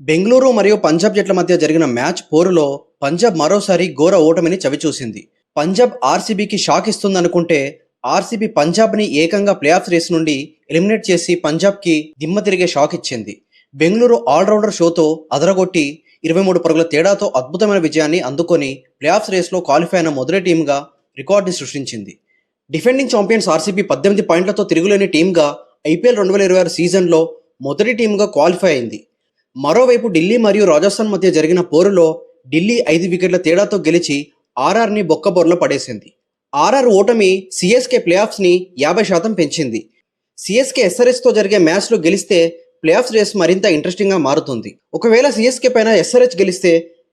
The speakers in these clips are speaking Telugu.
బెంగళూరు మరియు పంజాబ్ జట్ల మధ్య జరిగిన మ్యాచ్ పోరులో పంజాబ్ మరోసారి ఘోర ఓటమిని చవిచూసింది. పంజాబ్ ఆర్సీబీకి షాక్ ఇస్తుందనుకుంటే ఆర్సీబీ పంజాబ్ని ఏకంగా ప్లేఆఫ్ రేస్ నుండి ఎలిమినేట్ చేసి పంజాబ్కి దిమ్మ తిరిగే షాక్ ఇచ్చింది. బెంగళూరు ఆల్రౌండర్ షోతో అదరగొట్టి 23 పరుగుల తేడాతో అద్భుతమైన విజయాన్ని అందుకొని ప్లేఆఫ్ రేస్లో క్వాలిఫై అయిన మొదటి టీంగా రికార్డుని సృష్టించింది. డిఫెండింగ్ ఛాంపియన్స్ ఆర్సీబీ 18 పాయింట్లతో తిరుగులేని టీంగా ఐపీఎల్ 2026 సీజన్లో మొదటి టీంగా క్వాలిఫై అయింది. మరోవైపు ఢిల్లీ మరియు రాజస్థాన్ మధ్య జరిగిన పోరులో ఢిల్లీ 5 వికెట్ల తేడాతో గెలిచి ఆర్ఆర్ని బొక్కబోర్లో పడేసింది. ఆర్ఆర్ ఓటమి సిఎస్కే ప్లేఆఫ్స్ని 50% పెంచింది. సిఎస్కే ఎస్ఆర్హెచ్తో జరిగే మ్యాచ్లో గెలిస్తే ప్లేఆఫ్స్ రేస్ మరింత ఇంట్రెస్టింగ్గా మారుతుంది. ఒకవేళ సిఎస్కే పైన ఎస్ఆర్హెచ్ గెలిస్తే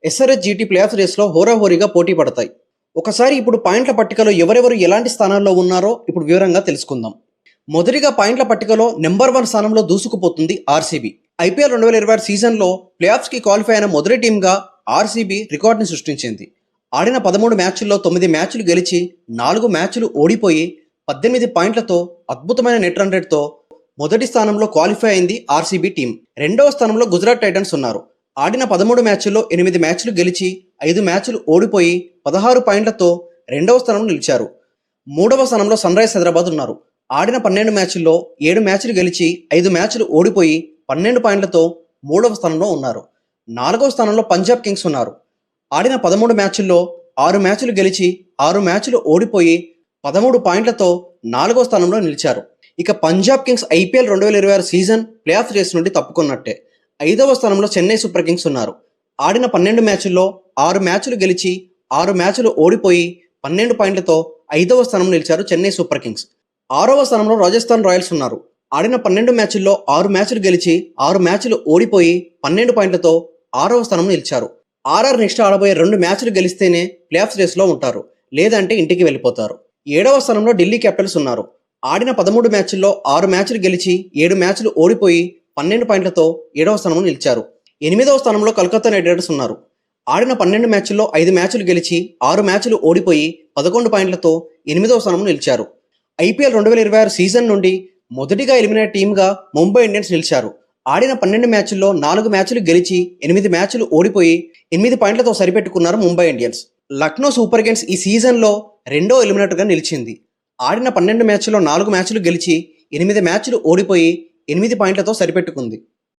ఎస్ఆర్హెచ్ జీటీ ప్లేఆఫ్ రేస్లో హోరాహోరీగా పోటీ పడతాయి. ఒకసారి ఇప్పుడు పాయింట్ల పట్టికలో ఎవరెవరు ఎలాంటి స్థానాల్లో ఉన్నారో ఇప్పుడు వివరంగా తెలుసుకుందాం. మొదటిగా పాయింట్ల పట్టికలో నెంబర్ 1 స్థానంలో దూసుకుపోతుంది ఆర్సీబీ. ఐపీఎల్ 2026 సీజన్లో ప్లేఆఫ్స్కి క్వాలిఫై అయిన మొదటి టీంగా ఆర్సీబీ రికార్డుని సృష్టించింది. ఆడిన 13 మ్యాచ్ల్లో 9 మ్యాచ్లు గెలిచి 4 మ్యాచ్లు ఓడిపోయి 18 పాయింట్లతో అద్భుతమైన నెట్ రన్ రేట్తో మొదటి స్థానంలో క్వాలిఫై అయింది ఆర్సీబీ టీం. రెండవ స్థానంలో గుజరాత్ టైటన్స్ ఉన్నారు. ఆడిన 13 మ్యాచ్ల్లో 8 మ్యాచ్లు గెలిచి 5 మ్యాచ్లు ఓడిపోయి 16 పాయింట్లతో రెండవ స్థానంలో నిలిచారు. మూడవ స్థానంలో సన్ రైజర్స్ హైదరాబాద్ ఉన్నారు. ఆడిన 12 మ్యాచ్ల్లో 7 మ్యాచ్లు గెలిచి 5 మ్యాచ్లు ఓడిపోయి 12 పాయింట్లతో మూడవ స్థానంలో ఉన్నారు. నాలుగవ స్థానంలో పంజాబ్ కింగ్స్ ఉన్నారు. ఆడిన 13 మ్యాచ్ల్లో 6 మ్యాచ్లు గెలిచి 6 మ్యాచ్లు ఓడిపోయి 13 పాయింట్లతో నాలుగవ స్థానంలో నిలిచారు. ఇక Punjab Kings IPL 2026 season playoff race నుండి తప్పుకున్నట్టే. 5వ స్థానంలో చెన్నై సూపర్ కింగ్స్ ఉన్నారు. ఆడిన 12 మ్యాచ్ల్లో 6 మ్యాచ్లు గెలిచి 6 మ్యాచ్లు ఓడిపోయి 12 పాయింట్లతో 5వ స్థానంలో నిలిచారు చెన్నై సూపర్ కింగ్స్. 6వ స్థానంలో రాజస్థాన్ రాయల్స్ ఉన్నారు. ఆడిన 12 మ్యాచ్ల్లో 6 మ్యాచ్లు గెలిచి 6 మ్యాచ్లు ఓడిపోయి 12 పాయింట్లతో 6వ స్థానంలో నిలిచారు. ఆర్ఆర్ నెక్స్ట్ ఆడబోయే 2 మ్యాచ్లు గెలిస్తేనే ప్లేఆఫ్స్ రేస్లో ఉంటారు, లేదంటే ఇంటికి వెళ్ళిపోతారు. 7వ స్థానంలో ఢిల్లీ క్యాపిటల్స్ ఉన్నారు. ఆడిన 13 మ్యాచ్ల్లో 6 మ్యాచ్లు గెలిచి 7 మ్యాచ్లు ఓడిపోయి 12 పాయింట్లతో 7వ స్థానంలో నిలిచారు. 8వ స్థానంలో కలకత్తా నైట్ రైడర్స్ ఉన్నారు. ఆడిన 12 మ్యాచ్ల్లో 5 మ్యాచ్లు గెలిచి 6 మ్యాచ్లు ఓడిపోయి 11 పాయింట్లతో 8వ స్థానంలో నిలిచారు. ఐపీఎల్ 2026 సీజన్ నుండి మొదటిగా ఎలిమినేట్ టీమ్గా ముంబై ఇండియన్స్ నిలిచారు. ఆడిన 12 మ్యాచ్ల్లో 4 మ్యాచ్లు గెలిచి 8 మ్యాచ్లు ఓడిపోయి 8 పాయింట్లతో సరిపెట్టుకున్నారు Mumbai Indians. Lucknow super kings ఈ సీజన్లో రెండో ఎలిమినేటర్గా నిలిచింది. ఆడిన 12 మ్యాచ్ల్లో 4 మ్యాచ్లు గెలిచి 8 మ్యాచ్లు ఓడిపోయి 8 పాయింట్లతో సరిపెట్టుకుంది.